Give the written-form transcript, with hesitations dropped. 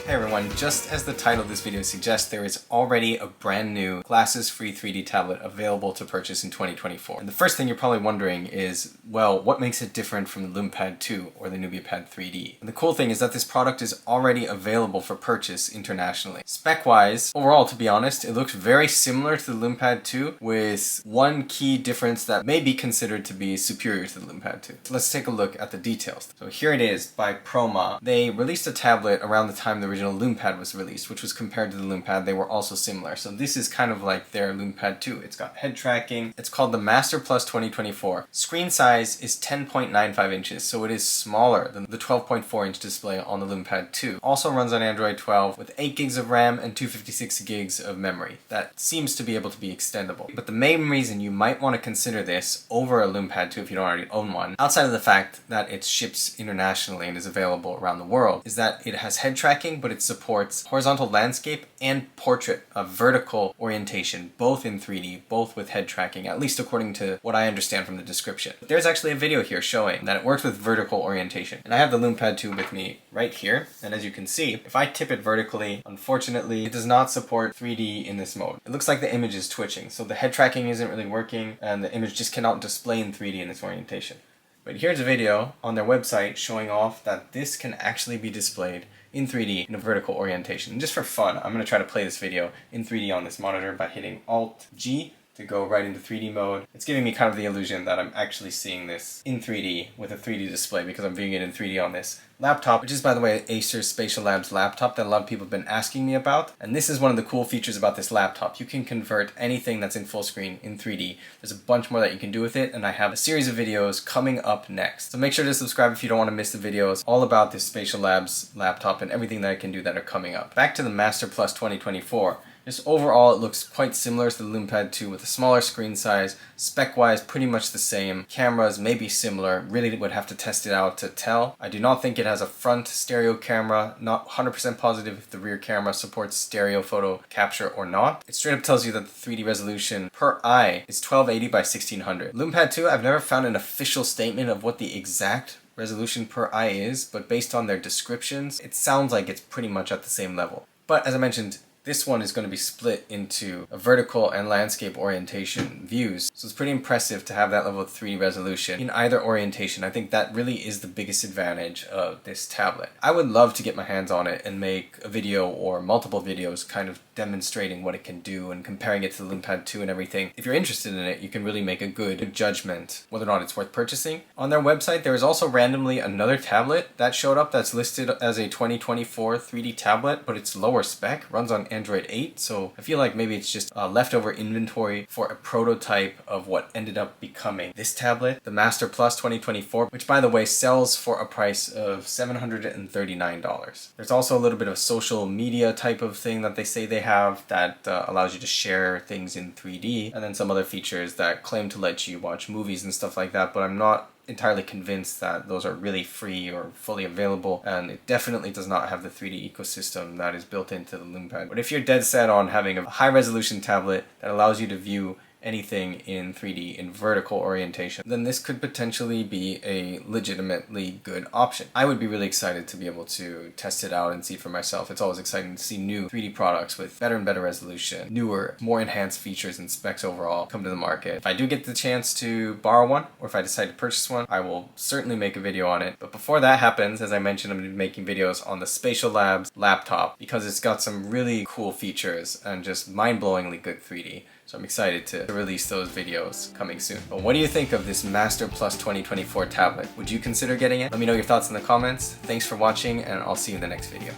Hey everyone, just as the title of this video suggests, there is already a brand new glasses-free 3D tablet available to purchase in 2024. And the first thing you're probably wondering is, well, what makes it different from the LumePad 2 or the NuviaPad 3D? And the cool thing is that this product is already available for purchase internationally. Spec-wise, overall, to be honest, it looks very similar to the LumePad 2 with one key difference that may be considered to be superior to the LumePad 2. So let's take a look at the details. So here it is by Proma. They released a tablet around the time the original LumePad was released, which was compared to the LumePad. They were also similar. So this is kind of like their LumePad 2. It's got head tracking. It's called the Master Plus 2024. Screen size is 10.95 inches, so it is smaller than the 12.4 inch display on the LumePad 2. Also runs on Android 12 with 8 gigs of RAM and 256 gigs of memory. That seems to be able to be extendable. But the main reason you might want to consider this over a LumePad 2 if you don't already own one, outside of the fact that it ships internationally and is available around the world, is that it has head tracking, but it supports horizontal landscape and portrait of vertical orientation, both in 3D, both with head tracking, at least according to what I understand from the description. There's actually a video here showing that it works with vertical orientation. And I have the LumePad 2 with me right here, and as you can see, if I tip it vertically, unfortunately, it does not support 3D in this mode. It looks like the image is twitching, so the head tracking isn't really working, and the image just cannot display in 3D in this orientation. But here's a video on their website showing off that this can actually be displayed in 3D in a vertical orientation. And just for fun, I'm going to try to play this video in 3D on this monitor by hitting Alt-G to go right into 3D mode. It's giving me kind of the illusion that I'm actually seeing this in 3D with a 3D display because I'm viewing it in 3D on this laptop, which is, by the way, Acer Spatial Labs laptop that a lot of people have been asking me about. And this is one of the cool features about this laptop. You can convert anything that's in full screen in 3D. There's a bunch more that you can do with it, and I have a series of videos coming up next. So make sure to subscribe if you don't want to miss the videos all about this Spatial Labs laptop and everything that I can do that are coming up. Back to the Master Plus 2024. Just overall, it looks quite similar to the LumePad 2 with a smaller screen size. Spec-wise, pretty much the same. Cameras may be similar. Really would have to test it out to tell. I do not think it has a front stereo camera. Not 100% positive if the rear camera supports stereo photo capture or not. It straight up tells you that the 3D resolution per eye is 1280 by 1600. LumePad 2, I've never found an official statement of what the exact resolution per eye is, but based on their descriptions, it sounds like it's pretty much at the same level. But as I mentioned, this one is going to be split into a vertical and landscape orientation views. So it's pretty impressive to have that level of 3D resolution in either orientation. I think that really is the biggest advantage of this tablet. I would love to get my hands on it and make a video or multiple videos kind of demonstrating what it can do and comparing it to the LumePad 2 and everything. If you're interested in it, you can really make a good judgment whether or not it's worth purchasing. On their website, there is also randomly another tablet that showed up that's listed as a 2024 3D tablet, but it's lower spec, runs on Android 8, so I feel like maybe it's just leftover inventory for a prototype of what ended up becoming this tablet, the Master Plus 2024, which by the way sells for a price of $739. There's also a little bit of social media type of thing that they say they have that allows you to share things in 3D, and then some other features that claim to let you watch movies and stuff like that, but I'm not entirely convinced that those are really free or fully available, and it definitely does not have the 3D ecosystem that is built into the LumePad. But if you're dead set on having a high resolution tablet that allows you to view anything in 3D in vertical orientation, then this could potentially be a legitimately good option. I would be really excited to be able to test it out and see for myself. It's always exciting to see new 3D products with better and better resolution, newer, more enhanced features and specs overall come to the market. If I do get the chance to borrow one, or if I decide to purchase one, I will certainly make a video on it. But before that happens, as I mentioned, I'm going to be making videos on the Spatial Labs laptop because it's got some really cool features and just mind-blowingly good 3D. So I'm excited to release those videos coming soon. But what do you think of this Master Plus 2024 tablet? Would you consider getting it? Let me know your thoughts in the comments. Thanks for watching, and I'll see you in the next video.